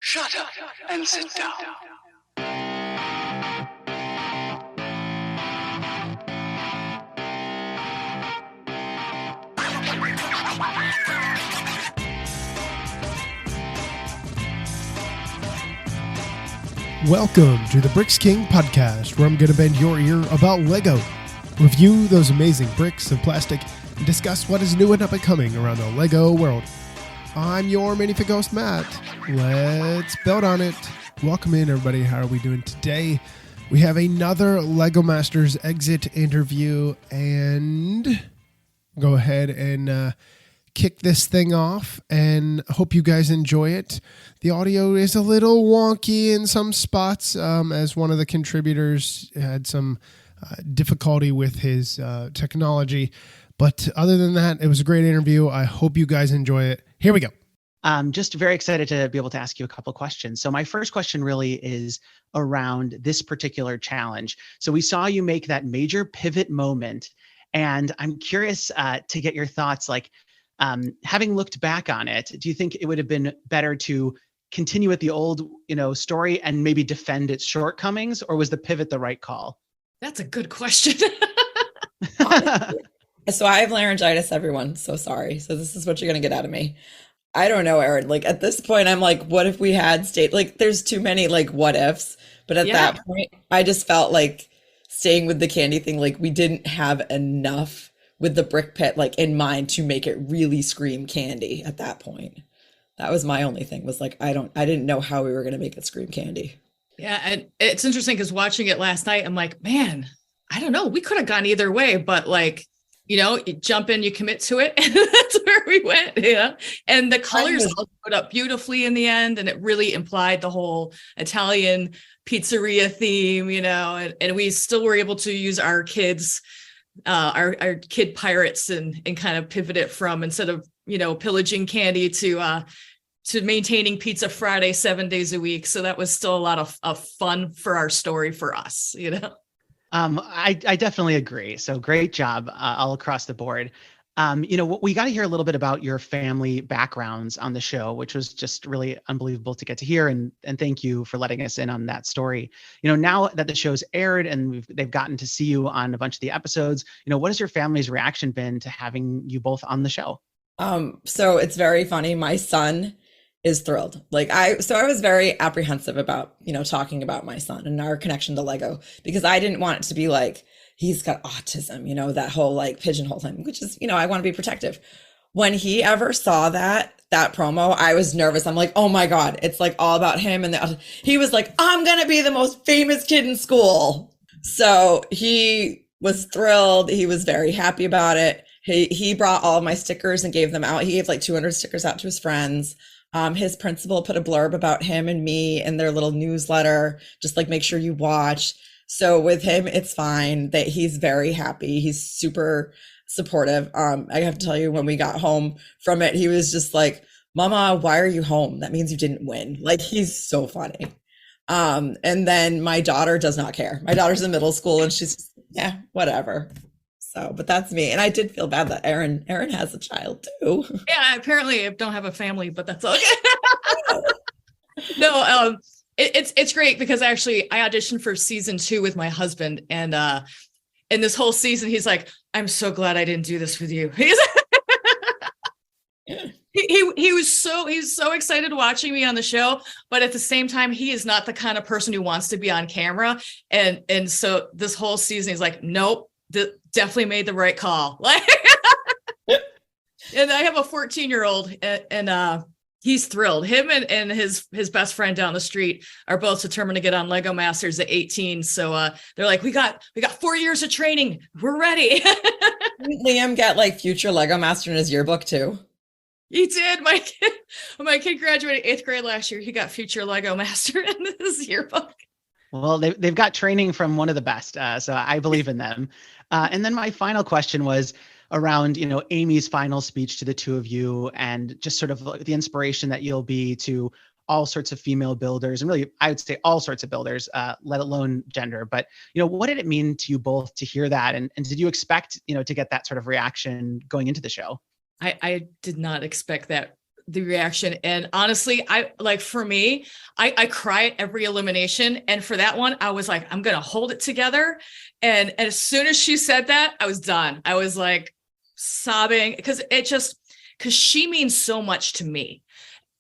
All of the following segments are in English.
Shut up and sit down. Welcome to the Bricks King podcast, where I'm going to bend your ear about Lego, review those amazing bricks and plastic, and discuss what is new and up and coming around the Lego world. I'm your Minifigure host, Matt. Let's build on it. Welcome in, everybody. How are we doing today? We have another Lego Masters exit interview, and go ahead and kick this thing off, and hope you guys enjoy it. The audio is a little wonky in some spots, as one of the contributors had some difficulty with his technology. But other than that, it was a great interview. I hope you guys enjoy it. Here we go. I'm just very excited to be able to ask you a couple of questions. So my first question really is around this particular challenge. So we saw you make that major pivot moment, and I'm curious to get your thoughts. Having looked back on it, do you think it would have been better to continue with the old, story and maybe defend its shortcomings, or was the pivot the right call? That's a good question. So I have laryngitis, everyone. So sorry. So this is what you're going to get out of me. I don't know, Erin. At this point, I'm like, what if we had stayed? There's too many what ifs. But at that point, I just felt like staying with the candy thing, we didn't have enough with the brick pit in mind to make it really scream candy at that point. That was my only thing, was I didn't know how we were going to make it scream candy. Yeah. And it's interesting because watching it last night, I'm like, man, I don't know. We could have gone either way, but you jump in, you commit to it. And that's where we went. Yeah. And the colors all put up beautifully in the end. And it really implied the whole Italian pizzeria theme, and we still were able to use our kids, our kid pirates and kind of pivot it from, instead of, pillaging candy to maintaining Pizza Friday 7 days a week. So that was still a lot of fun for our story for us, I definitely agree. So great job all across the board. We got to hear a little bit about your family backgrounds on the show, which was just really unbelievable to get to hear. And thank you for letting us in on that story. Now that the show's aired and they've gotten to see you on a bunch of the episodes, what has your family's reaction been to having you both on the show? So it's very funny. My son is thrilled. I was very apprehensive about, talking about my son and our connection to Lego, because I didn't want it to be he's got autism, that whole pigeonhole him, which is, I want to be protective. When he ever saw that promo, I was nervous. I'm like, oh my God, it's all about him. And he was like, I'm going to be the most famous kid in school. So he was thrilled. He was very happy about it. He brought all of my stickers and gave them out. He gave 200 stickers out to his friends. His principal put a blurb about him and me in their little newsletter, just make sure you watch. So with him, it's fine. That he's very happy. He's super supportive. I have to tell you, when we got home from it, he was just like, Mama, why are you home? That means you didn't win. He's so funny. And then my daughter does not care. My daughter's in middle school and she's just, yeah, whatever. So, but that's me. And I did feel bad that Erin has a child too. Yeah, apparently I don't have a family, but that's okay. No, it's great, because actually I auditioned for season 2 with my husband, and in this whole season, he's like, I'm so glad I didn't do this with you. He was so excited watching me on the show, but at the same time, he is not the kind of person who wants to be on camera. And so this whole season, he's like, nope, definitely made the right call. And I have a 14-year-old, and he's thrilled. Him and his best friend down the street are both determined to get on Lego Masters at 18. So they're like, we got 4 years of training. We're ready. Didn't Liam get future Lego Master in his yearbook too? He did. My kid graduated 8th grade last year. He got future Lego Master in his yearbook. Well, they've got training from one of the best, so I believe in them. And then my final question was around, Amy's final speech to the two of you, and just sort of the inspiration that you'll be to all sorts of female builders, and really, I would say all sorts of builders, let alone gender. But, what did it mean to you both to hear that? And did you expect, to get that sort of reaction going into the show? I did not expect that the reaction. And honestly, for me, I cry at every elimination. And for that one, I was like, I'm going to hold it together. And as soon as she said that, I was done. I was like sobbing because she means so much to me.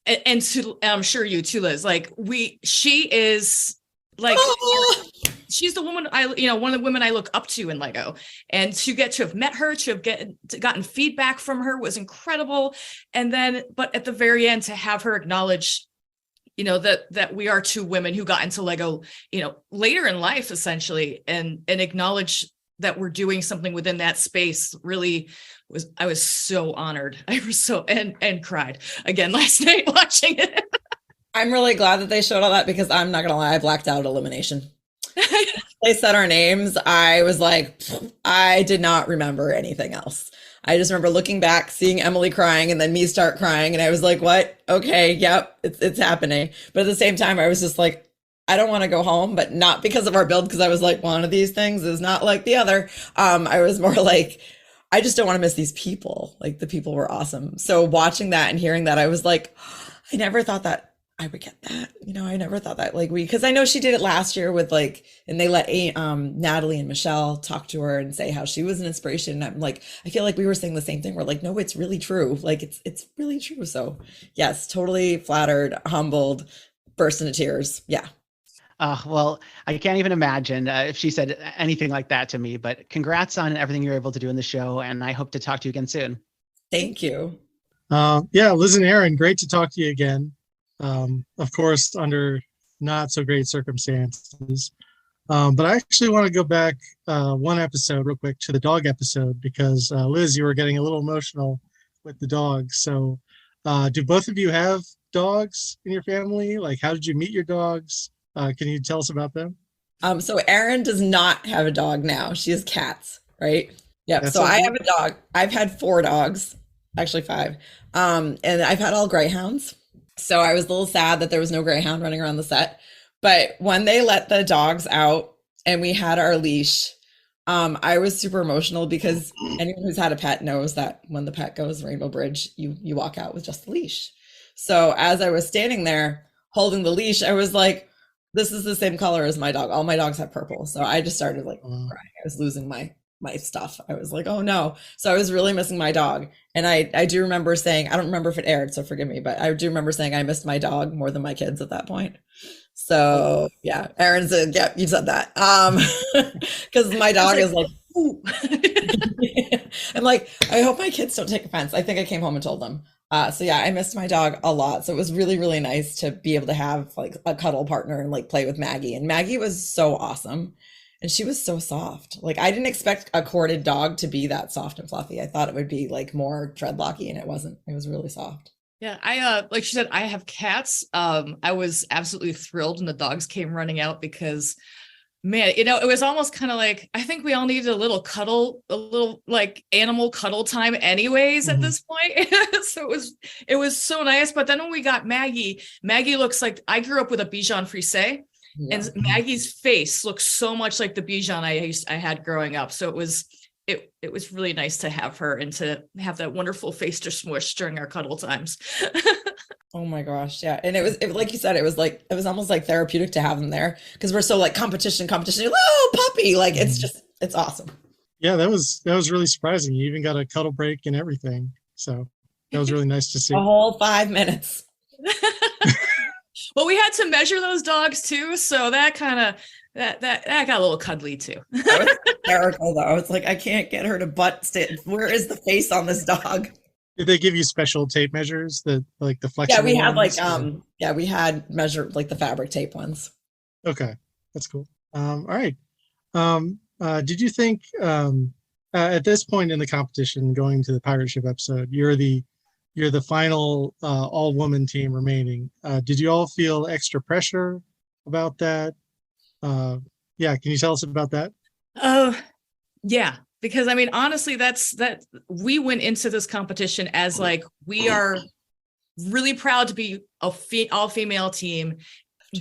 And I'm sure you too, Liz, she is like, she's the woman one of the women I look up to in Lego, and to have met her, to have gotten feedback from her was incredible. And then, but at the very end, to have her acknowledge, that we are two women who got into Lego, later in life, essentially, and acknowledge that we're doing something within that space I was so honored. I was so, and cried again last night watching it. I'm really glad that they showed all that, because I'm not going to lie, I blacked out elimination. They said our names. I was like, I did not remember anything else. I just remember looking back, seeing Emily crying, and then me start crying. And I was like, what? Okay. Yep. It's happening. But at the same time, I was just like, I don't want to go home, but not because of our build. Because I was like, one of these things is not like the other. I was more like, I just don't want to miss these people. Like, the people were awesome. So watching that and hearing that, I was like, I never thought that I would get that. I never thought that, because I know she did it last year with and they let Natalie and Michelle talk to her and say how she was an inspiration. And I'm like, I feel like we were saying the same thing. We're like, no, it's really true. Like, it's really true. So yes, totally flattered, humbled, burst into tears. Yeah. Well, I can't even imagine if she said anything like that to me, but congrats on everything you're able to do in the show. And I hope to talk to you again soon. Thank you. Yeah, Liz and Aaron, great to talk to you again. Of course, under not so great circumstances. But I actually want to go back one episode real quick to the dog episode, because Liz, you were getting a little emotional with the dogs. So do both of you have dogs in your family? Like, how did you meet your dogs? Can you tell us about them? So Erin does not have a dog now. She has cats, right? Yeah. That's so I okay. have a dog. I've had 4 dogs, actually 5. And I've had all greyhounds. So I was a little sad that there was no greyhound running around the set. But when they let the dogs out and we had our leash, I was super emotional, because anyone who's had a pet knows that when the pet goes Rainbow Bridge, you walk out with just the leash. So as I was standing there holding the leash, I was like, this is the same color as my dog. All my dogs have purple. So I just started crying. I was losing my stuff. I was like, oh no. So I was really missing my dog. And I do remember saying, I don't remember if it aired, so forgive me, but I do remember saying I missed my dog more than my kids at that point. So yeah, Aaron said, yeah, you said that. Because my dog is like, ooh. I'm like, I hope my kids don't take offense. I think I came home and told them. So yeah, I missed my dog a lot. So it was really, really nice to be able to have a cuddle partner and play with Maggie. And Maggie was so awesome. And she was so soft. I didn't expect a corded dog to be that soft and fluffy. I thought it would be more dreadlocky, and it wasn't. It was really soft. Yeah, I like she said, I have cats. I was absolutely thrilled when the dogs came running out, because man, it was almost kind of like, I think we all needed a little cuddle, a little animal cuddle time anyways at this point. So it was so nice. But then when we got Maggie looks like, I grew up with a Bichon Frise. Yeah. And Maggie's face looks so much like the Bichon I had growing up. So it was really nice to have her and to have that wonderful face to smush during our cuddle times. Oh my gosh. Yeah. And it was like you said, it was almost therapeutic to have them there, because we're so competition, oh puppy. It's awesome. Yeah, that was really surprising. You even got a cuddle break and everything. So that was really nice to see. A whole 5 minutes. Well, we had to measure those dogs too, so that kind of that got a little cuddly too. That was hysterical though. It's I can't get her to butt stand. Where is the face on this dog? Did they give you special tape measures, the flexible? Yeah, we ones, had we had measured the fabric tape ones. Okay, that's cool. All right. Did you think at this point in the competition, going to the pirate ship episode, you're the final all-woman team remaining. Did you all feel extra pressure about that? Yeah, can you tell us about that? Yeah, because I mean, honestly, that we went into this competition as we are really proud to be all-female team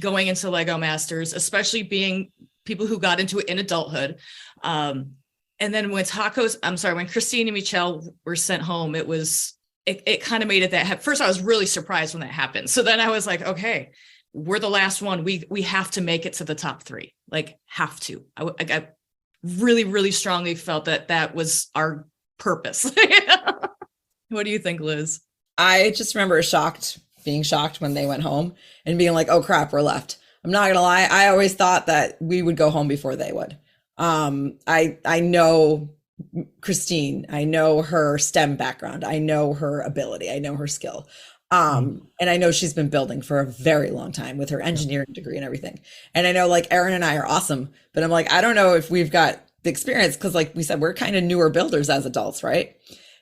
going into Lego Masters, especially being people who got into it in adulthood. And then when Christine and Michelle were sent home, it was it kind of made it that first I was really surprised when that happened. So then I was like, okay, we're the last one. We have to make it to the top 3, like have to. I really, really strongly felt that was our purpose. What do you think, Liz? I just remember being shocked when they went home and being like, oh crap, we're left. I'm not gonna lie. I always thought that we would go home before they would. I know Christine, I know her STEM background. I know her ability. I know her skill. And I know she's been building for a very long time with her engineering degree and everything. And I know like Erin and I are awesome, but I'm like, I don't know if we've got the experience because like we said, we're kind of newer builders as adults, right?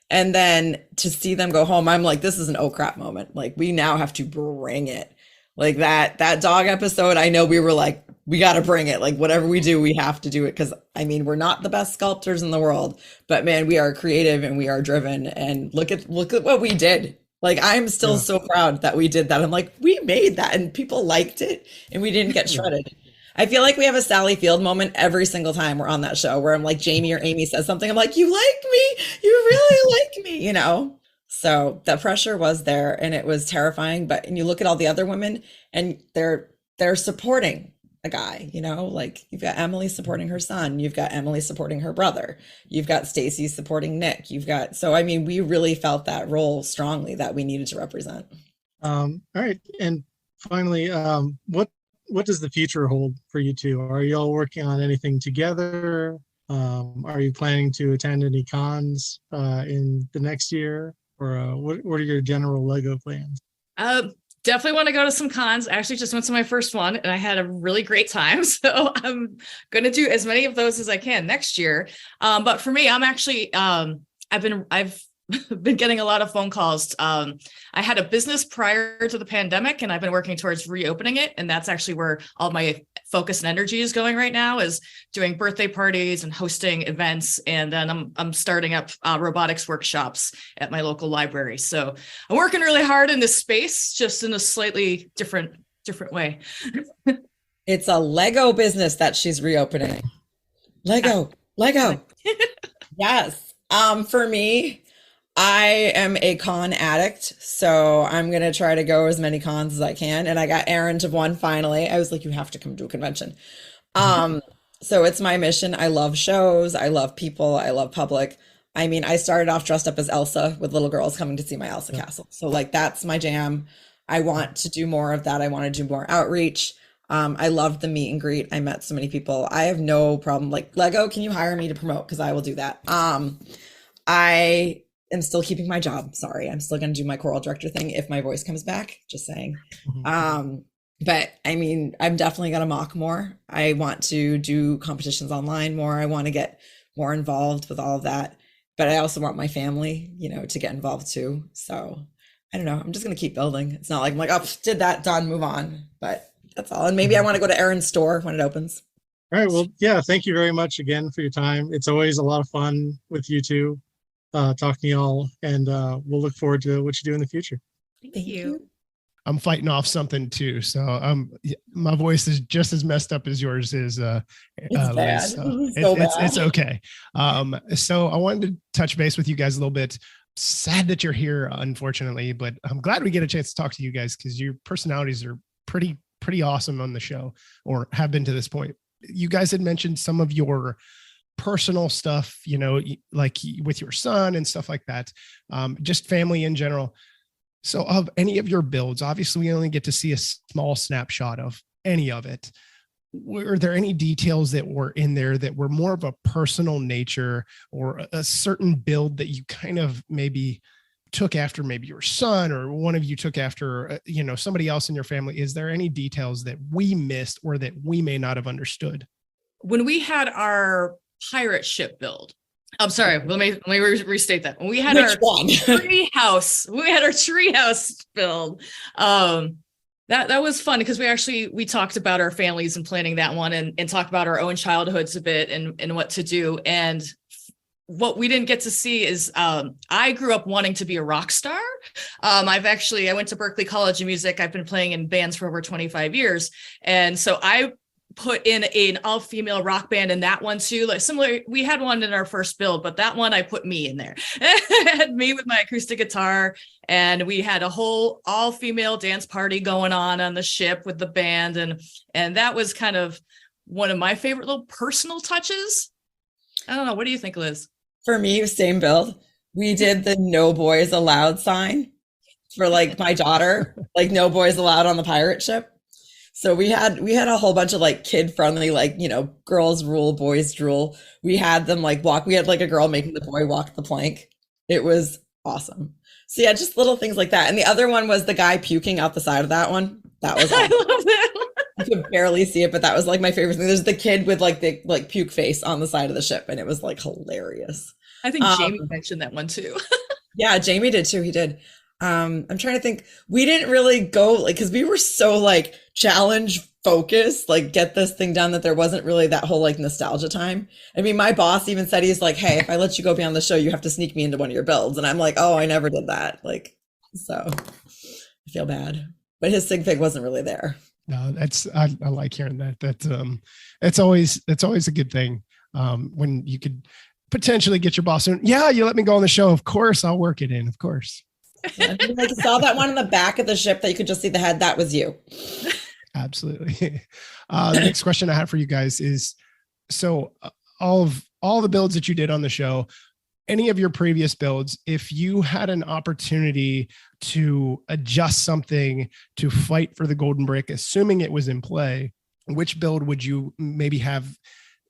And then to see them go home, I'm like, this is an oh crap moment. Like we now have to bring it. Like that dog episode, I know we were like, we got to bring it. Like whatever we do, we have to do it. Cause I mean, we're not the best sculptors in the world, but man, we are creative and we are driven, and look at what we did. Like, I'm still so proud that we did that. I'm like, we made that and people liked it and we didn't get shredded. I feel like we have a Sally Field moment every single time we're on that show where I'm like, Jamie or Amy says something. I'm like, you like me? You really like me, you know? So the pressure was there and it was terrifying. But and you look at all the other women and they're supporting a guy, you know, like you've got Emily supporting her son, you've got Emily supporting her brother, you've got Stacy supporting Nick, so I mean, we really felt that role strongly that we needed to represent. All right. And finally, what does the future hold for you two? Are you all working on anything together? Are you planning to attend any cons in the next year? Or what are your general Lego plans? Definitely want to go to some cons. I actually just went to my first one and I had a really great time. So I'm going to do as many of those as I can next year. But for me, I'm actually, I've been getting a lot of phone calls. I had a business prior to the pandemic and I've been working towards reopening it. And that's actually where all my focus and energy is going right now, is doing birthday parties and hosting events. And then I'm starting up robotics workshops at my local library. So I'm working really hard in this space, just in a slightly different way. It's a Lego business that she's reopening. Lego. Yes. For me, I am a con addict, so I'm going to try to go as many cons as I can. And I got Erin to one finally. I was like, you have to come to a convention. So it's my mission. I love shows. I love people. I love public. I mean, I started off dressed up as Elsa with little girls coming to see my Elsa castle. So like, that's my jam. I want to do more of that. I want to do more outreach. I loved the meet and greet. I met so many people. I have no problem. Like, Lego, can you hire me to promote? Because I will do that. I am still keeping my job. Sorry. I'm still going to do my choral director thing if my voice comes back, just saying. But I mean, I'm definitely going to mock more. I want to do competitions online more. I want to get more involved with all of that, but I also want my family, you know, to get involved too. So I don't know. I'm just going to keep building. It's not like I'm like, oh, did that, done, move on, but that's all. And maybe I want to go to Erin's store when it opens. All right. Well, yeah, thank you very much again for your time. It's always a lot of fun with you two. Talking to y'all, and we'll look forward to what you do in the future. Thank you. I'm fighting off something too, so my voice is just as messed up as yours is. It's bad. Liz, so it's okay. So I wanted to touch base with you guys a little bit. Sad that you're here, unfortunately, but I'm glad we get a chance to talk to you guys because your personalities are pretty awesome on the show, or have been to this point. You guys had mentioned some of your personal stuff, you know, like with your son and stuff like that, just family in general. So of any of your builds, obviously we only get to see a small snapshot of any of it. Were there any details that were in there that were more of a personal nature, or a certain build that you kind of maybe took after maybe your son, or one of you took after, you know, somebody else in your family? Is there any details that we missed or that we may not have understood? When we had our pirate ship build, I'm sorry, let me restate that. When we had our treehouse, build, that was fun because we talked about our families and planning that one, and talked about our own childhoods a bit and what to do. And what we didn't get to see is I grew up wanting to be a rock star. I went to Berklee College of Music. I've been playing in bands for over 25 years. And so I put in an all-female rock band in that one too. Like similar, we had one in our first build, but that one I put me in there. I had me with my acoustic guitar, and we had a whole all-female dance party going on the ship with the band, and that was kind of one of my favorite little personal touches. I don't know. What do you think, Liz? For me, same build. We did the no boys allowed sign for like my daughter, like no boys allowed on the pirate ship. So we had a whole bunch of like kid friendly, like, you know, girls rule, boys drool. We had them like walk. We had like a girl making the boy walk the plank. It was awesome. So yeah, just little things like that. And the other one was the guy puking out the side of that one. That was awesome. I love that. You could barely see it, but that was like my favorite thing. There's the kid with like the like puke face on the side of the ship, and it was like hilarious. I think Jamie mentioned that one too. Yeah, Jamie did too. He did. I'm trying to think. We didn't really go like, because we were so like challenge focused, like get this thing done, that there wasn't really that whole like nostalgia time. I mean, my boss even said, he's like, hey, if I let you go beyond the show, you have to sneak me into one of your builds. And I'm like, oh, I never did that. Like, so I feel bad, but his sig fig wasn't really there. No, I like hearing that. It's always a good thing when you could potentially get your boss in. Yeah, you let me go on the show. Of course, I'll work it in. Of course. Yeah, like you saw that one in the back of the ship that you could just see the head. That was you. Absolutely. The next question I have for you guys is: so all the builds that you did on the show, any of your previous builds, if you had an opportunity to adjust something to fight for the golden brick, assuming it was in play, which build would you maybe have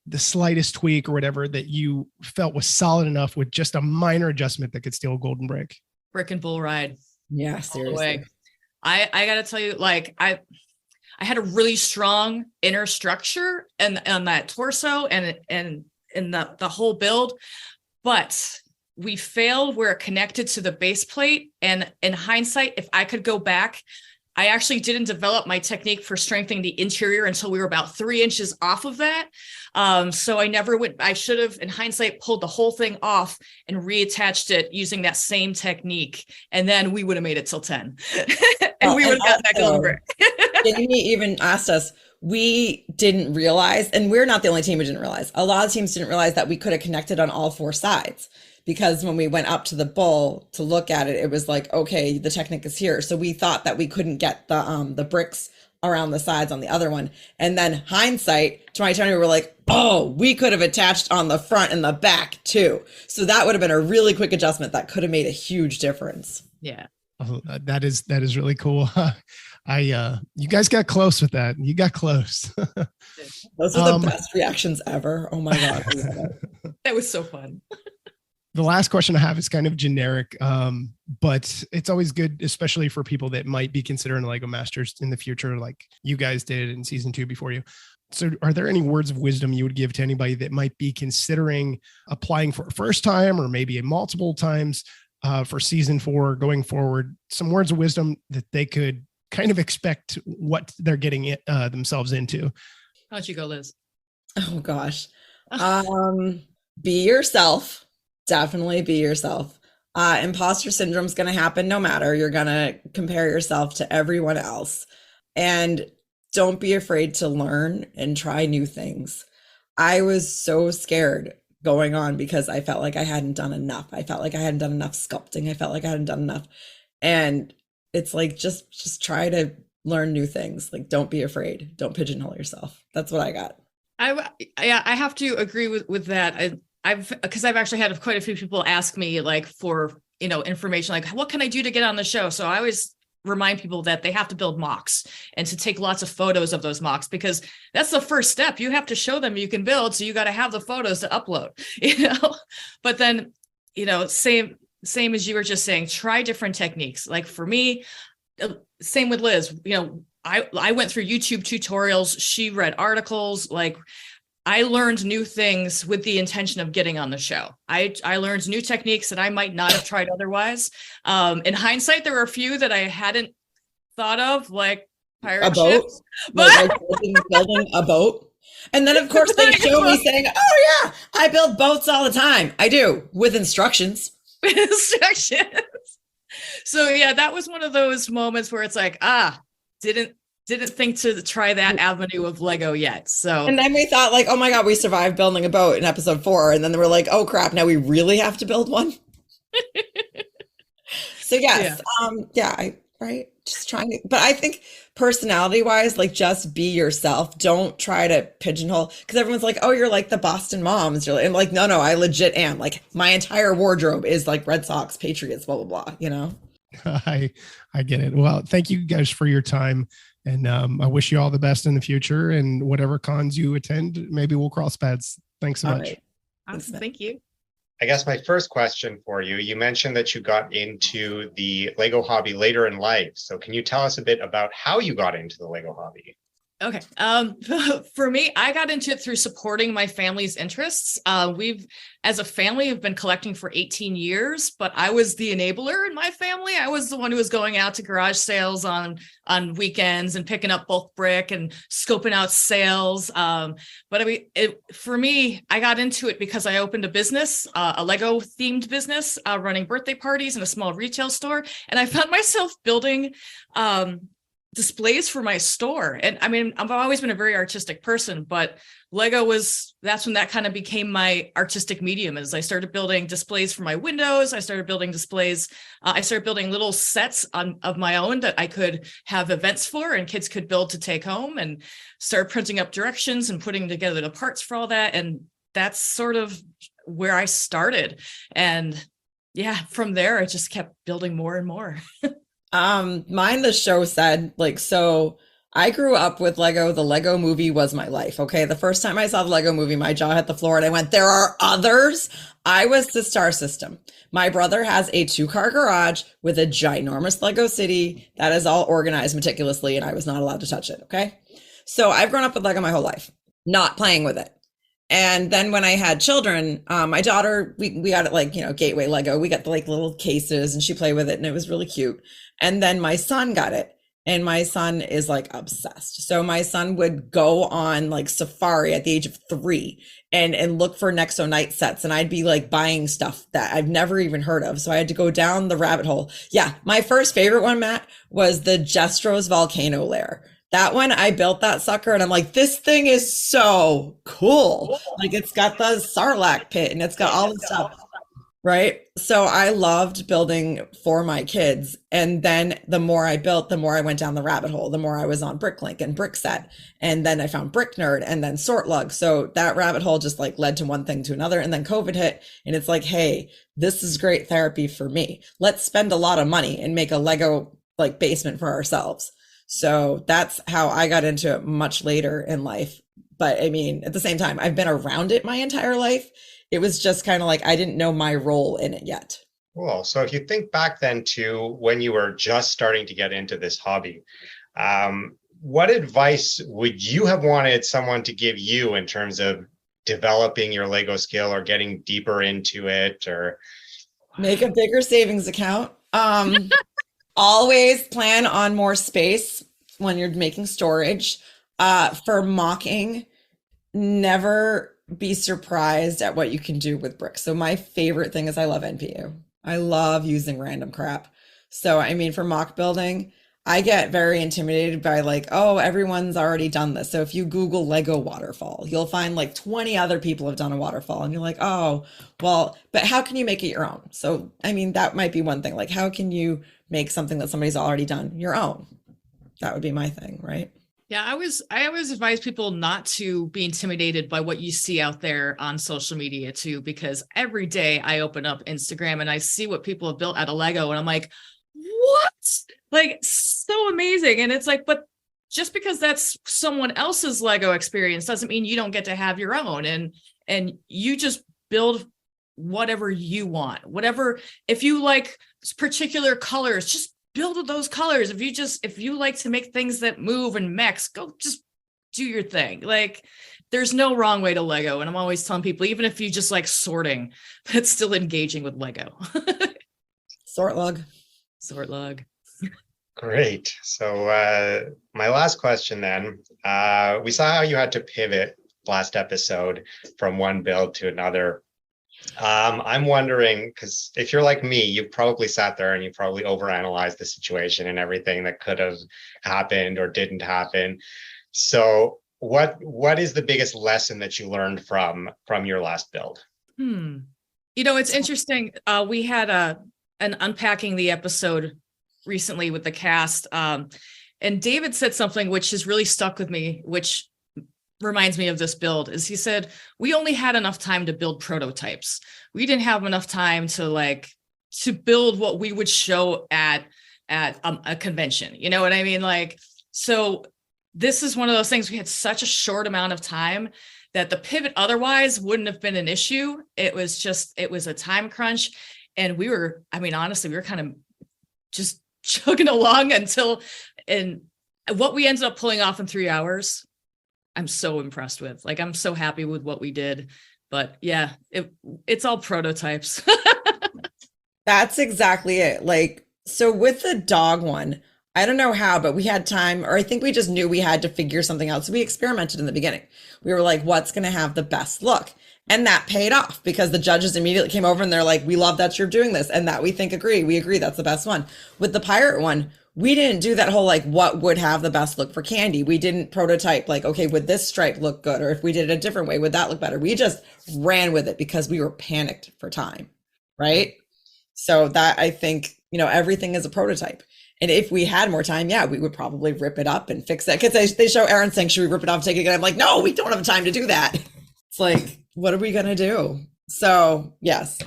the slightest tweak or whatever that you felt was solid enough with just a minor adjustment that could steal a golden brick? Brick and bull ride. Yeah, seriously. I gotta tell you, like I had a really strong inner structure and on that torso and in the whole build, but we failed where it connected to the base plate. And in hindsight, if I could go back, I actually didn't develop my technique for strengthening the interior until we were about 3 inches off of that. So I should have, in hindsight, pulled the whole thing off and reattached it using that same technique. And then we would have made it till 10. And we would have gotten that golden brick. Jamie even asked us, we didn't realize, and we're not the only team who didn't realize, a lot of teams didn't realize that we could have connected on all 4 sides. Because when we went up to the bull to look at it, it was like, okay, the technique is here. So we thought that we couldn't get the bricks around the sides on the other one. And then hindsight, 2020, we were like, oh, we could have attached on the front and the back too. So that would have been a really quick adjustment that could have made a huge difference. Yeah. Oh, that is really cool. You guys got close with that. You got close. Those are the best reactions ever. Oh my God. That was so fun. The last question I have is kind of generic, but it's always good, especially for people that might be considering Lego Masters in the future, like you guys did in season 2 before you. So are there any words of wisdom you would give to anybody that might be considering applying for a first time or maybe multiple times for season 4 going forward? Some words of wisdom that they could kind of expect what they're getting themselves into. Why don't you go, Liz? Oh gosh. Be yourself. Definitely be yourself. Imposter syndrome is going to happen no matter. You're going to compare yourself to everyone else. And don't be afraid to learn and try new things. I was so scared going on because I felt like I hadn't done enough. I felt like I hadn't done enough sculpting. I felt like I hadn't done enough. And it's like, just try to learn new things. Like, don't be afraid. Don't pigeonhole yourself. That's what I got. I have to agree with that. Because I've actually had quite a few people ask me like for, information, like what can I do to get on the show? So I always remind people that they have to build mocks and to take lots of photos of those mocks, because that's the first step. You have to show them you can build. So you got to have the photos to upload, but then, same as you were just saying, try different techniques. Like for me, same with Liz, I went through YouTube tutorials. She read articles. Like I learned new things with the intention of getting on the show. I learned new techniques that I might not have tried otherwise. In hindsight, there were a few that I hadn't thought of, like pirate ships. But building a boat. And then of course they show me saying, oh yeah, I build boats all the time. I do, with instructions. So yeah, that was one of those moments where it's like, didn't didn't think to try that avenue of Lego yet. So, And then we thought like, oh my God, we survived building a boat in episode 4. And then they were like, oh crap, now we really have to build one. So yes, right. Just trying to, but I think personality wise, like just be yourself. Don't try to pigeonhole, because everyone's like, oh, you're like the Boston moms. You're like, I'm like, no, I legit am. Like my entire wardrobe is like Red Sox, Patriots, blah, blah, blah, you know? I get it. Well, thank you guys for your time. And I wish you all the best in the future, and whatever cons you attend, maybe we'll cross paths. Thanks so All much. right. awesome. Thank you. I guess my first question for you, you mentioned that you got into the Lego hobby later in life. So can you tell us a bit about how you got into the Lego hobby? Okay. For me, I got into it through supporting my family's interests. As a family, have been collecting for 18 years, but I was the enabler in my family. I was the one who was going out to garage sales on weekends and picking up bulk brick and scoping out sales. But I mean, for me, I got into it because I opened a business, a Lego themed business, running birthday parties in a small retail store. And I found myself building, displays for my store. And I mean, I've always been a very artistic person, but that's when that kind of became my artistic medium. As I started building displays for my windows, I started building displays. I started building little sets of my own that I could have events for and kids could build to take home, and started printing up directions and putting together the parts for all that. And that's sort of where I started. And yeah, from there, I just kept building more and more. Mine, the show said, like, so I grew up with Lego. The Lego movie was my life. Okay. The first time I saw the Lego movie, my jaw hit the floor and I went, there are others. I was the star system. My brother has a 2-car garage with a ginormous Lego city that is all organized meticulously, and I was not allowed to touch it. Okay. So I've grown up with Lego my whole life, not playing with it. And then when I had children, my daughter, we got it like, Gateway Lego. We got the like little cases and she played with it and it was really cute. And then my son got it, and my son is like obsessed. So my son would go on like safari at the age of 3 and look for Nexo Night sets. And I'd be like buying stuff that I've never even heard of. So I had to go down the rabbit hole. Yeah. My first favorite one, Matt, was the Jestro's volcano lair. That one, I built that sucker and I'm like, this thing is so cool. Like it's got the Sarlacc pit and it's got all this stuff. Right. So I loved building for my kids. And then the more I built, the more I went down the rabbit hole, the more I was on Bricklink and Brickset. And then I found Brick Nerd and then Sortlug. So that rabbit hole just like led to one thing to another. And then COVID hit and it's like, hey, this is great therapy for me. Let's spend a lot of money and make a Lego like basement for ourselves. So that's how I got into it much later in life. But I mean, at the same time, I've been around it my entire life. It was just kind of like, I didn't know my role in it yet. Cool. So if you think back then to when you were just starting to get into this hobby, what advice would you have wanted someone to give you in terms of developing your Lego skill or getting deeper into it? Or make a bigger savings account. Always plan on more space when you're making storage. For mocking, never be surprised at what you can do with bricks. So my favorite thing is I love NPU. I love using random crap. So, I mean, for mock building, I get very intimidated by like, oh, everyone's already done this. So if you Google Lego waterfall, you'll find like 20 other people have done a waterfall and you're like, oh, well, but how can you make it your own? So, I mean, that might be one thing. Like, how can you make something that somebody's already done your own? That would be my thing, right? Yeah, I always advise people not to be intimidated by what you see out there on social media too, because every day I open up Instagram and I see what people have built out of Lego and I'm like, what? Like, so amazing. And it's like, but just because that's someone else's Lego experience doesn't mean you don't get to have your own. And you just build whatever you want, whatever. If you like particular colors, just build with those colors. If you like to make things that move and mix, go just do your thing. Like, there's no wrong way to Lego. And I'm always telling people, even if you just like sorting, that's still engaging with Lego. Sortlug. great. So my last question then, we saw how you had to pivot last episode from one build to another. I'm wondering, because if you're like me, you've probably sat there and you probably overanalyzed the situation and everything that could have happened or didn't happen. So what is the biggest lesson that you learned from your last build? It's interesting. We had an unpacking the episode recently with the cast. And David said something which has really stuck with me, which reminds me of this build, is he said, we only had enough time to build prototypes. We didn't have enough time to build what we would show at a convention. You know what I mean? So this is one of those things, we had such a short amount of time that the pivot otherwise wouldn't have been an issue. It was a time crunch. And honestly, we were kind of just chugging along and what we ended up pulling off in 3 hours, I'm so impressed with. I'm so happy with what we did. But yeah, it's all prototypes. That's exactly it. So with the dog one, I don't know how, but we had time, or I think we just knew we had to figure something out. So we experimented in the beginning. We were like, what's going to have the best look? And that paid off because the judges immediately came over and they're like, we love that you're doing this. And that we agree that's the best one. With the pirate one, we didn't do that whole, what would have the best look for candy. We didn't prototype okay, would this stripe look good? Or if we did it a different way, would that look better? We just ran with it because we were panicked for time. Right. So that, I think, everything is a prototype. And if we had more time, yeah, we would probably rip it up and fix it. Because they show Aaron saying, should we rip it off, take it again? I'm like, no, we don't have time to do that. It's what are we going to do? So yes,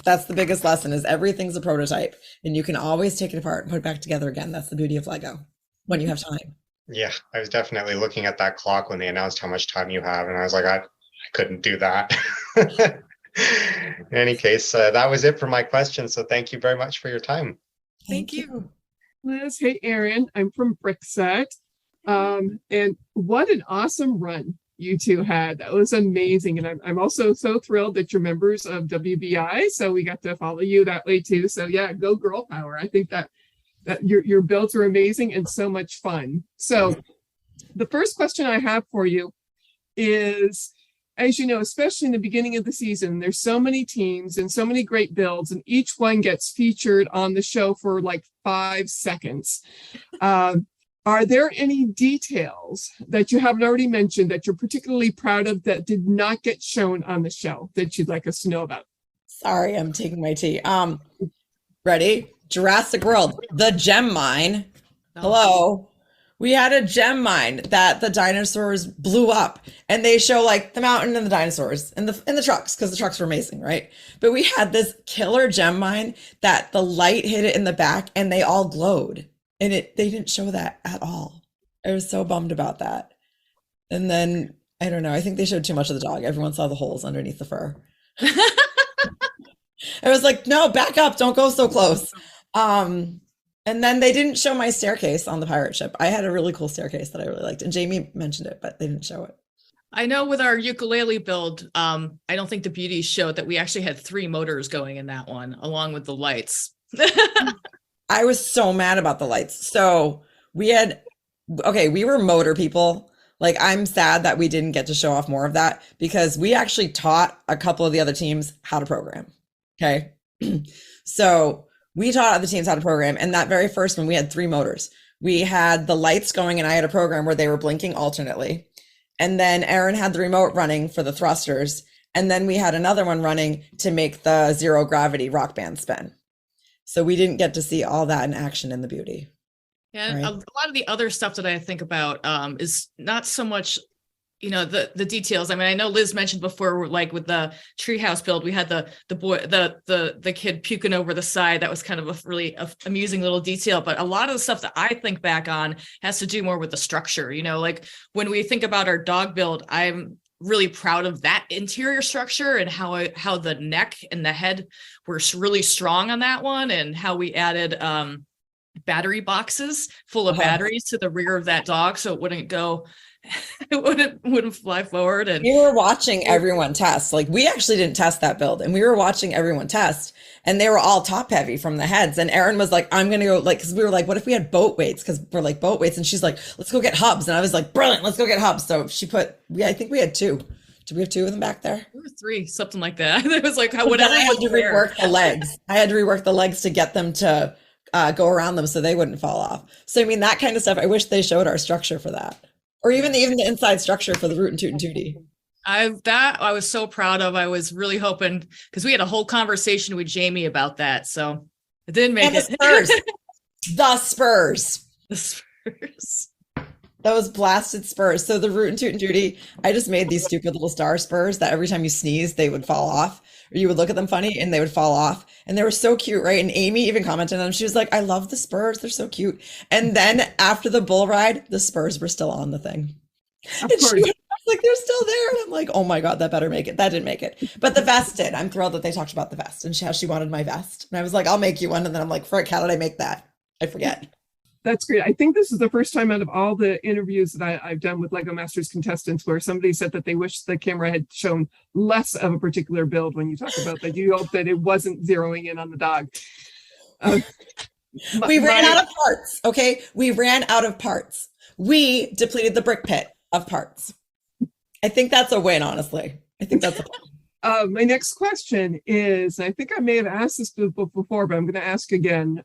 that's the biggest lesson, is everything's a prototype and you can always take it apart and put it back together again. That's the beauty of Lego when you have time. Yeah, I was definitely looking at that clock when they announced how much time you have. And I was like, I couldn't do that. In any case, that was it for my question. So thank you very much for your time. Thank you. Liz, hey, Aaron, I'm from Brickset. And what an awesome run you two had. That was amazing. And I'm also so thrilled that you're members of WBI. So we got to follow you that way too. So yeah, go girl power. I think that your builds are amazing and so much fun. So the first question I have for you is, as you know, especially in the beginning of the season, there's so many teams and so many great builds, and each one gets featured on the show for 5 seconds. Are there any details that you haven't already mentioned that you're particularly proud of that did not get shown on the show that you'd like us to know about? Sorry, I'm taking my tea. Ready? Jurassic World, the gem mine. Hello. We had a gem mine that the dinosaurs blew up, and they show the mountain and the dinosaurs and the trucks, because the trucks were amazing, right? But we had this killer gem mine that the light hit it in the back and they all glowed, and they didn't show that at all. I was so bummed about that. And then I don't know, I think they showed too much of the dog. Everyone saw the holes underneath the fur. I was like, no, back up, don't go so close. And then they didn't show my staircase on the pirate ship. I had a really cool staircase that I really liked, and Jamie mentioned it, but they didn't show it. I know with our ukulele build, I don't think the beauties showed that we actually had 3 motors going in that one, along with the lights. I was so mad about the lights. So we were motor people. I'm sad that we didn't get to show off more of that, because we actually taught a couple of the other teams how to program. Okay. So we taught other teams how to program. And that very first one, we had 3 motors. We had the lights going, and I had a program where they were blinking alternately. And then Aaron had the remote running for the thrusters. And then we had another one running to make the zero gravity rock band spin. So we didn't get to see all that in action in the beauty. Yeah, right? A lot of the other stuff that I think about is not so much, the details. I mean, I know Liz mentioned before, with the treehouse build, we had the boy, the kid puking over the side. That was kind of a really amusing little detail. But a lot of the stuff that I think back on has to do more with the structure. When we think about our dog build, I'm really proud of that interior structure and how the neck and the head were really strong on that one, and how we added battery boxes full of batteries to the rear of that dog so it wouldn't go. It wouldn't fly forward. And we were watching everyone test. We actually didn't test that build, and we were watching everyone test, and they were all top heavy from the heads. And Erin was like, I'm gonna go, because we were like, what if we had boat weights? Because we're boat weights. And she's like, let's go get hubs. And I was like, brilliant, let's go get hubs. So I think we had two Do we have 2 of them back there? 2 or 3, something like that. It was like, Then whatever. I had to rework the legs. I had to rework the legs to get them to go around them so they wouldn't fall off. So I mean, that kind of stuff. I wish they showed our structure for that, or even the inside structure for the Root and Toot and Tootie. I was so proud of. I was really hoping, because we had a whole conversation with Jamie about that. So it didn't make And it. The Spurs. The Spurs. Those blasted Spurs. So the Root and Toot and Tootie, I just made these stupid little star Spurs that every time you sneeze, they would fall off, or you would look at them funny and they would fall off. And they were so cute, right? And Amy even commented on them. She was like, I love the Spurs. They're so cute. And then after the bull ride, the Spurs were still on the thing. Of And course. she was like, they're still there. And I'm like, oh my God, that better make it. That didn't make it. But the vest did. I'm thrilled that they talked about the vest and how she wanted my vest. And I was like, I'll make you one. And then I'm like, frick, how did I make that? I forget. That's great. I think this is the first time out of all the interviews that I've done with Lego Masters contestants where somebody said that they wish the camera had shown less of a particular build when you talk about that. You hope that it wasn't zeroing in on the dog. We ran out of parts. Okay. We ran out of parts. We depleted the brick pit of parts. I think that's a win, honestly. I think that's a win. My next question is, I think I may have asked this before, but I'm going to ask again.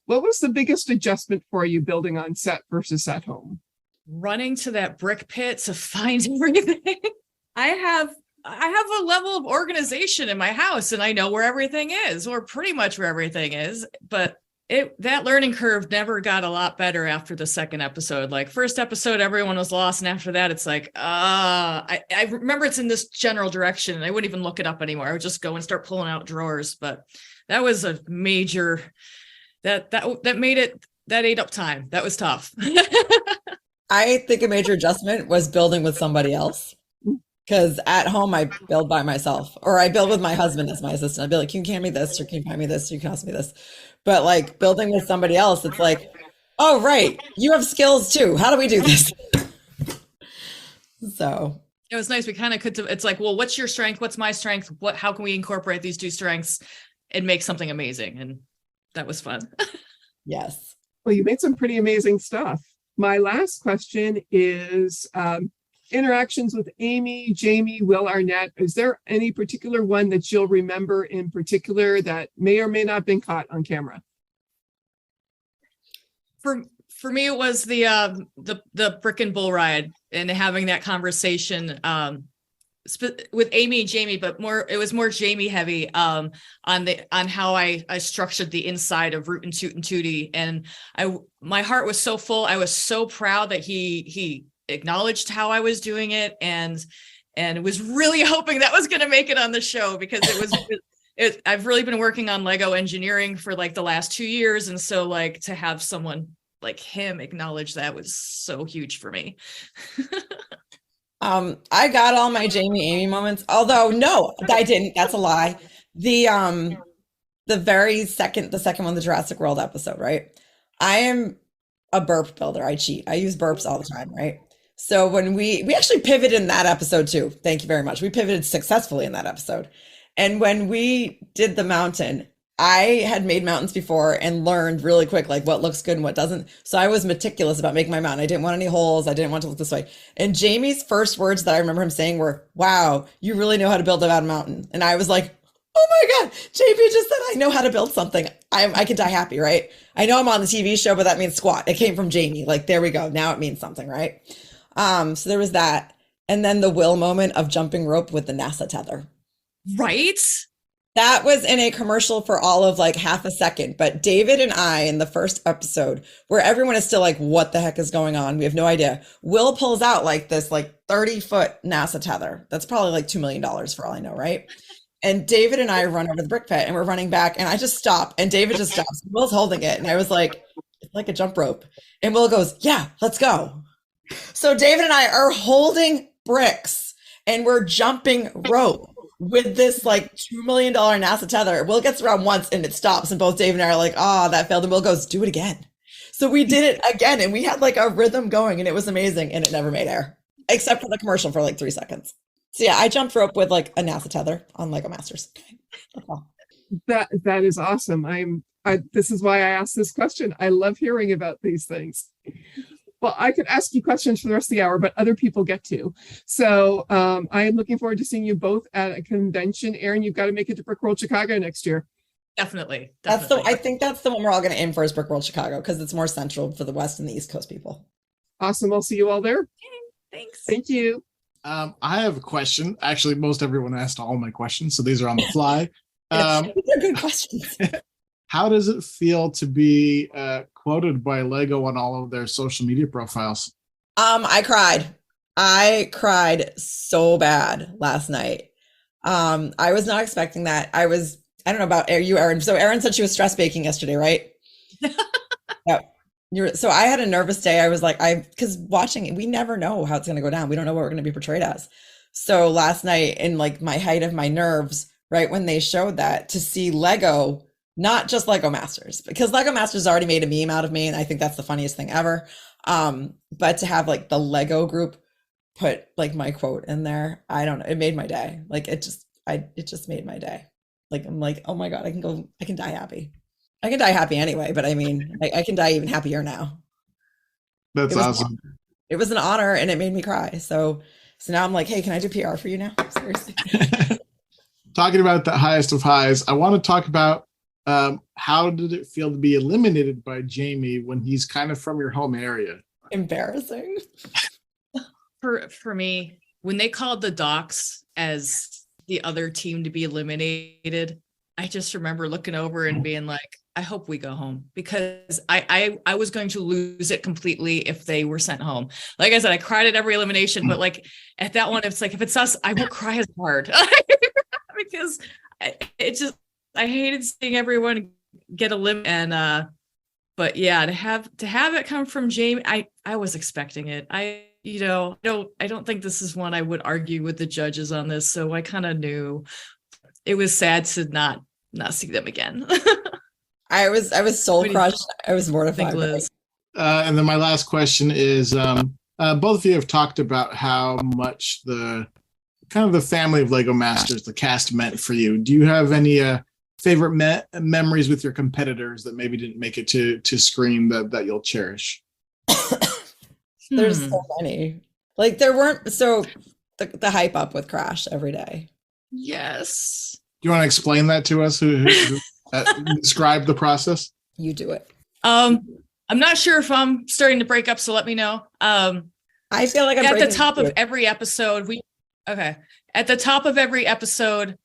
What was the biggest adjustment for you building on set versus at home? Running to that brick pit to find everything. I have a level of organization in my house and I know where everything is, or pretty much where everything is, but that learning curve never got a lot better after the second episode. Like first episode, everyone was lost. And after that, it's like, I remember it's in this general direction and I wouldn't even look it up anymore. I would just go and start pulling out drawers. But that was a major, that made it, that ate up time. That was tough. I think a major adjustment was building with somebody else. Because at home, I build by myself, or I build with my husband as my assistant. I'd be like, can you hand me this, or can you find me this, or you can ask me this. But like building with somebody else, it's like, oh, right, you have skills too. How do we do this? So it was nice. We kind of could, it's like, well, what's your strength? What's my strength? How can we incorporate these 2 strengths and make something amazing? And that was fun. Yes. Well, you made some pretty amazing stuff. My last question is interactions with Amy, Jamie, Will Arnett. Is there any particular one that you'll remember in particular that may or may not have been caught on camera? For me, it was the brick and bull ride and having that conversation with Amy and Jamie, but it was more Jamie heavy on how I structured the inside of Root and Toot and Tootie. And my heart was so full. I was so proud that he acknowledged how I was doing it and was really hoping that was going to make it on the show, because I've really been working on Lego engineering for like the last 2 years. And so like to have someone like him acknowledge that was so huge for me. I got all my Jamie Amy moments, although no, I didn't. That's a lie. The second one, the Jurassic World episode, right? I am a burp builder. I cheat. I use burps all the time, right? So when we actually pivoted in that episode too. Thank you very much. We pivoted successfully in that episode. And when we did the mountain, I had made mountains before and learned really quick, like what looks good and what doesn't. So I was meticulous about making my mountain. I didn't want any holes. I didn't want it to look this way. And Jamie's first words that I remember him saying were, wow, you really know how to build a mountain. And I was like, oh my God, Jamie just said, I know how to build something. I could die happy, right? I know I'm on the TV show, but that means squat. It came from Jamie. Like, there we go. Now it means something, right? So there was that. And then the Will moment of jumping rope with the NASA tether. Right? That was in a commercial for all of like half a second. But David and I, in the first episode, where everyone is still like, what the heck is going on? We have no idea. Will pulls out like this like 30-foot NASA tether. That's probably like $2 million for all I know, right? And David and I run over the brick pit and we're running back and I just stop and David just stops. Will's holding it. And I was like, it's like a jump rope. And Will goes, yeah, let's go. So David and I are holding bricks and we're jumping rope with this like $2 million NASA tether. Will gets around once and it stops. And both David and I are like, oh, that failed. And Will goes, do it again. So we did it again. And we had like a rhythm going and it was amazing. And it never made air, except for the commercial for like 3 seconds. So yeah, I jumped rope with like a NASA tether on Lego Masters. That is awesome. This is why I asked this question. I love hearing about these things. Well, I could ask you questions for the rest of the hour, but other people get to. So I am looking forward to seeing you both at a convention. Aaron, you've got to make it to Brick World Chicago next year. Definitely. I think that's the one we're all going to aim for is Brick World Chicago because it's more central for the West and the East Coast people. Awesome. I'll see you all there. Okay, thanks. Thank you. I have a question. Actually, most everyone asked all my questions, so these are on the fly. They're good questions. How does it feel to be quoted by Lego on all of their social media profiles? I cried so bad last night. I was not expecting that. I don't know about you, Erin. So Erin said she was stress baking yesterday, right? Yeah. So I had a nervous day. I was like, because watching it, we never know how it's going to go down. We don't know what we're going to be portrayed as. So last night, in like my height of my nerves, right when they showed that, to see Lego, not just Lego Masters, because Lego Masters already made a meme out of me, and I think that's the funniest thing ever. But to have like the Lego group put like my quote in there, I don't know, it made my day. Like it just made my day. Like I'm like, oh my God, I can die happy. I can die happy anyway, but I mean, I can die even happier now. That's awesome. It was an honor and it made me cry. So now I'm like, hey, can I do PR for you now? Seriously. Talking about the highest of highs, I want to talk about how did it feel to be eliminated by Jamie when he's kind of from your home area? Embarrassing. For me, when they called the Docs as the other team to be eliminated, I just remember looking over and being like, I hope we go home, because I was going to lose it completely if they were sent home. Like I said, I cried at every elimination, but like at that one, it's like, if it's us, I won't cry as hard because I hated seeing everyone get eliminated. And but yeah, to have it come from Jamie, I was expecting it. I don't think this is one I would argue with the judges on this. So I kind of knew. It was sad to not see them again. I was soul crushed. I was mortified. And then my last question is, both of you have talked about how much the family of Lego Masters, the cast, meant for you. Do you have any favorite memories with your competitors that maybe didn't make it to screen that you'll cherish? There's so many. Like there weren't the hype up with Crash every day. Yes. Do you want to explain that to us? Who describe the process? You do it. I'm not sure if I'm starting to break up, so let me know. I feel like I'm at the top of every episode. At the top of every episode,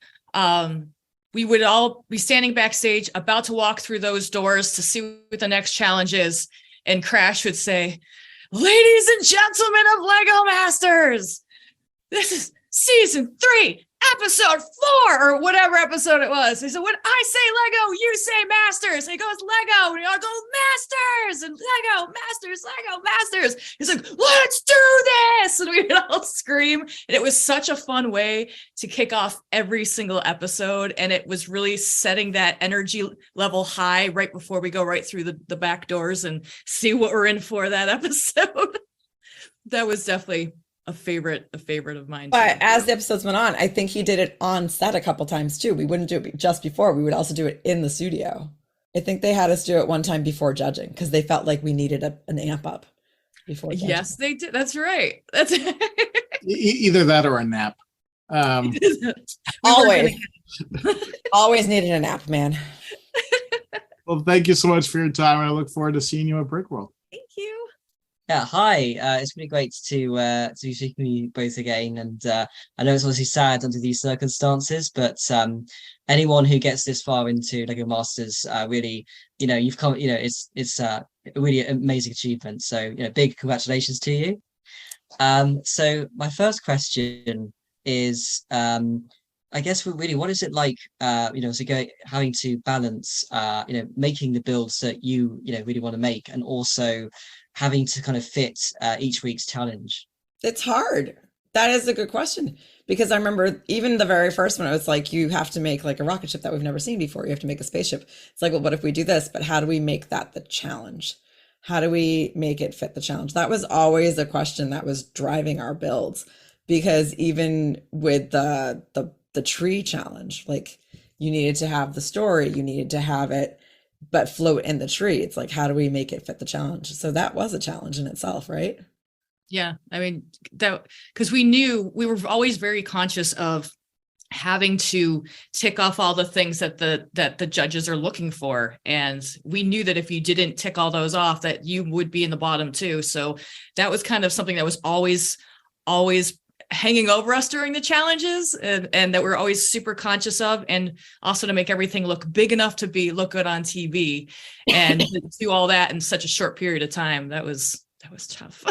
we would all be standing backstage, about to walk through those doors to see what the next challenge is, and Crash would say, "Ladies and gentlemen of Lego Masters, this is season 3. Episode 4 or whatever episode it was." He said, "When I say Lego, you say Masters." And he goes, "Lego," and we all go, "Masters," and Lego Masters. He's like, "Let's do this," and we would all scream. And it was such a fun way to kick off every single episode, and it was really setting that energy level high right before we go right through the back doors and see what we're in for that episode. That was definitely a favorite of mine. But as the episodes went on, I think he did it on set a couple times too. We wouldn't do it just before. We would also do it in the studio. I think they had us do it one time before judging because they felt like we needed an amp up before judging. Yes, they did. That's right. Either that or a nap. Always needed a nap, man. Well, thank you so much for your time, and I look forward to seeing you at Brick World. Thank you. Yeah, hi. It's really great to be speaking with you both again, and I know it's obviously sad under these circumstances, but anyone who gets this far into Lego Masters, really, you've come. It's a really amazing achievement. So, big congratulations to you. So my first question is, I guess really, what is it like, having to balance, making the builds that you really want to make, and also having to kind of fit each week's challenge? It's hard. That is a good question, because I remember even the very first one, it was like, you have to make like a rocket ship that we've never seen before. You have to make a spaceship. It's like, well, what if we do this? But how do we make that the challenge? How do we make it fit the challenge? That was always a question that was driving our builds, because even with the tree challenge, like you needed to have the story, you needed to have it but float in the tree. It's like, how do we make it fit the challenge? So that was a challenge in itself, right? Yeah, I mean, that, because we were always very conscious of having to tick off all the things that the judges are looking for, and we knew that if you didn't tick all those off, that you would be in the bottom too. So that was kind of something that was always hanging over us during the challenges, and that we're always super conscious of, and also to make everything look big enough to look good on TV, and to do all that in such a short period of time. That was tough.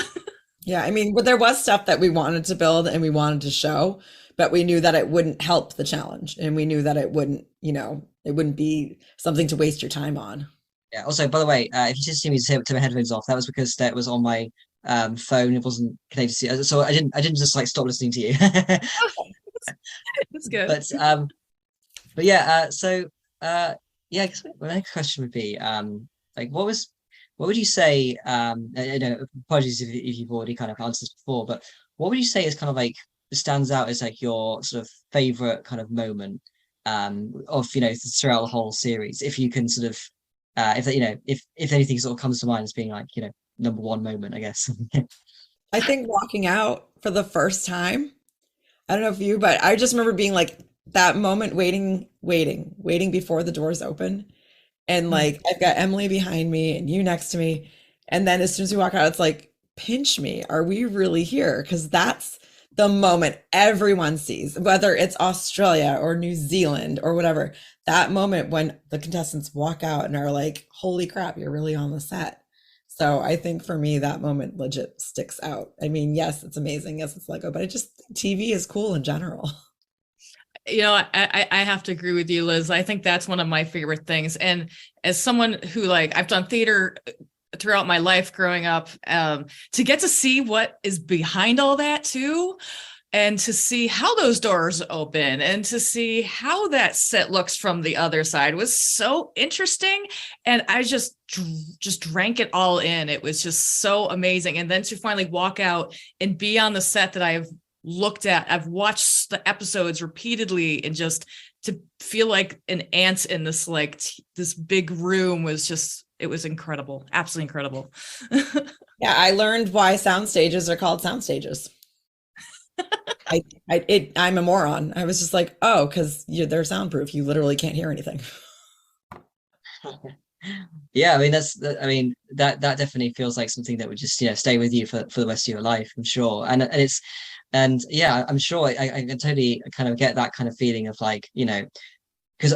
Yeah, I mean, there was stuff that we wanted to build and we wanted to show, but we knew that it wouldn't help the challenge, and we knew that it wouldn't, it wouldn't be something to waste your time on. Yeah. Also, by the way, if you just see me take my headphones off, that was because that was on my phone. It wasn't connected to you, so I didn't just like stop listening to you. That's good. But yeah. I guess my next question would be like, what would you say? Apologies if you've already kind of answered this before, but what would you say is kind of like stands out as like your sort of favorite kind of moment of throughout the whole series? If you can sort of if anything sort of comes to mind as being like number one moment, I guess. I think walking out for the first time. I don't know if you, but I just remember being like that moment, waiting before the doors open. And like, I've got Emily behind me and you next to me. And then as soon as we walk out, it's like, pinch me. Are we really here? Because that's the moment everyone sees, whether it's Australia or New Zealand or whatever. That moment when the contestants walk out and are like, holy crap, you're really on the set. So I think for me, that moment legit sticks out. I mean, yes, it's amazing. Yes, it's Lego, but TV is cool in general. I have to agree with you, Liz. I think that's one of my favorite things. And as someone who I've done theater throughout my life growing up, to get to see what is behind all that too, and to see how those doors open and to see how that set looks from the other side was so interesting. And I just drank it all in. It was just so amazing. And then to finally walk out and be on the set that I've watched the episodes repeatedly, and just to feel like an ant in this this big room it was incredible. Absolutely incredible. Yeah, I learned why sound stages are called sound stages. I'm a moron. I was just like, oh, because they're soundproof. You literally can't hear anything. Yeah, I mean that definitely feels like something that would just stay with you for the rest of your life, I'm sure. And yeah, I'm sure I can totally kind of get that kind of feeling of like, because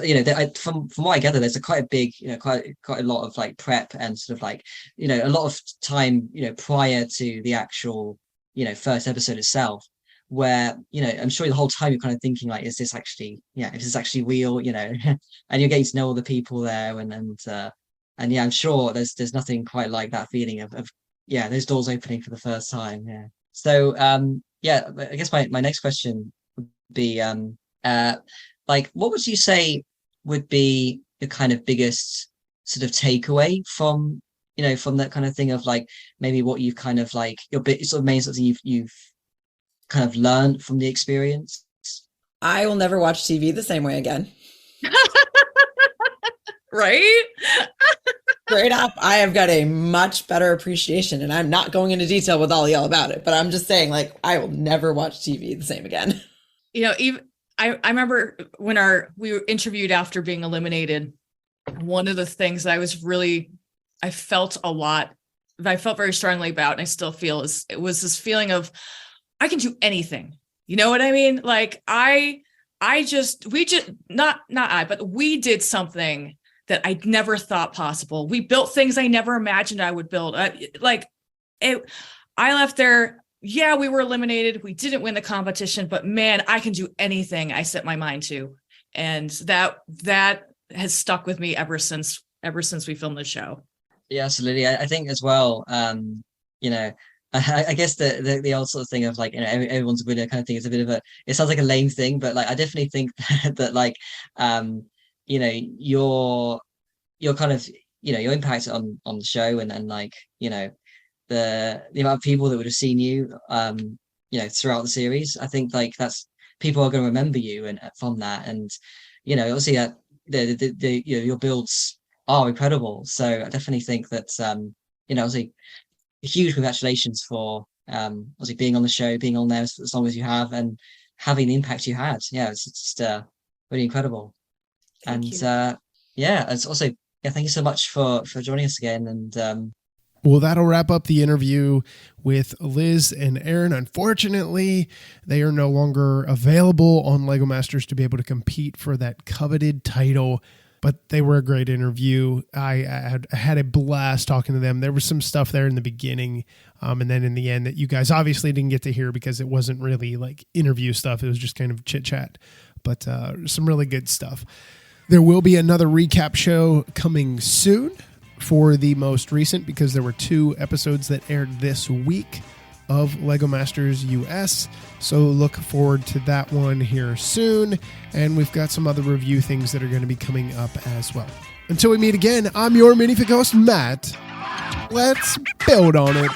from what I gather, there's quite a big, quite a lot of like prep and sort of like, a lot of time, prior to the actual, first episode itself, where I'm sure the whole time you're kind of thinking like, is this actually real, and you're getting to know all the people there, and yeah, I'm sure there's nothing quite like that feeling of those doors opening for the first time. Yeah. So yeah, I guess my next question would be like, what would you say would be the kind of biggest sort of takeaway from from that kind of thing of like maybe what you've kind of like your bit sort of main something you've kind of learned from the experience? I will never watch TV the same way again. Right? Straight up, I have got a much better appreciation, and I'm not going into detail with all y'all about it, but I'm just saying, like, I will never watch TV the same again. Even I remember when we were interviewed after being eliminated, one of the things that I felt very strongly about, and I still feel, it was this feeling of, I can do anything. You know what I mean? Like we did something that I never thought possible. We built things I never imagined I would build. I left there. Yeah, we were eliminated. We didn't win the competition, but man, I can do anything I set my mind to. And that has stuck with me ever since we filmed the show. Yeah, absolutely. I think as well, I guess the old sort of thing of like, everyone's a winner kind of thing is a bit of it sounds like a lame thing, but like, I definitely think that like, your kind of, your impact on the show and like, the amount of people that would have seen you, throughout the series. I think like that's, people are going to remember you and from that. And, obviously that your builds are incredible. So I definitely think that, obviously, huge congratulations for obviously being on the show, being on there as long as you have, and having the impact you had. Yeah, it's just really incredible. Thank And you. it's also, thank you so much for joining us again. And well, that'll wrap up the interview with Liz and Aaron. Unfortunately, they are no longer available on Lego Masters to be able to compete for that coveted title, but they were a great interview. I had a blast talking to them. There was some stuff there in the beginning, and then in the end that you guys obviously didn't get to hear because it wasn't really like interview stuff. It was just kind of chit chat, but some really good stuff. There will be another recap show coming soon for the most recent, because there were 2 episodes that aired this week of Lego Masters US. So look forward to that one here soon. And we've got some other review things that are going to be coming up as well. Until we meet again, I'm your Minifigure host, Matt. Let's build on it.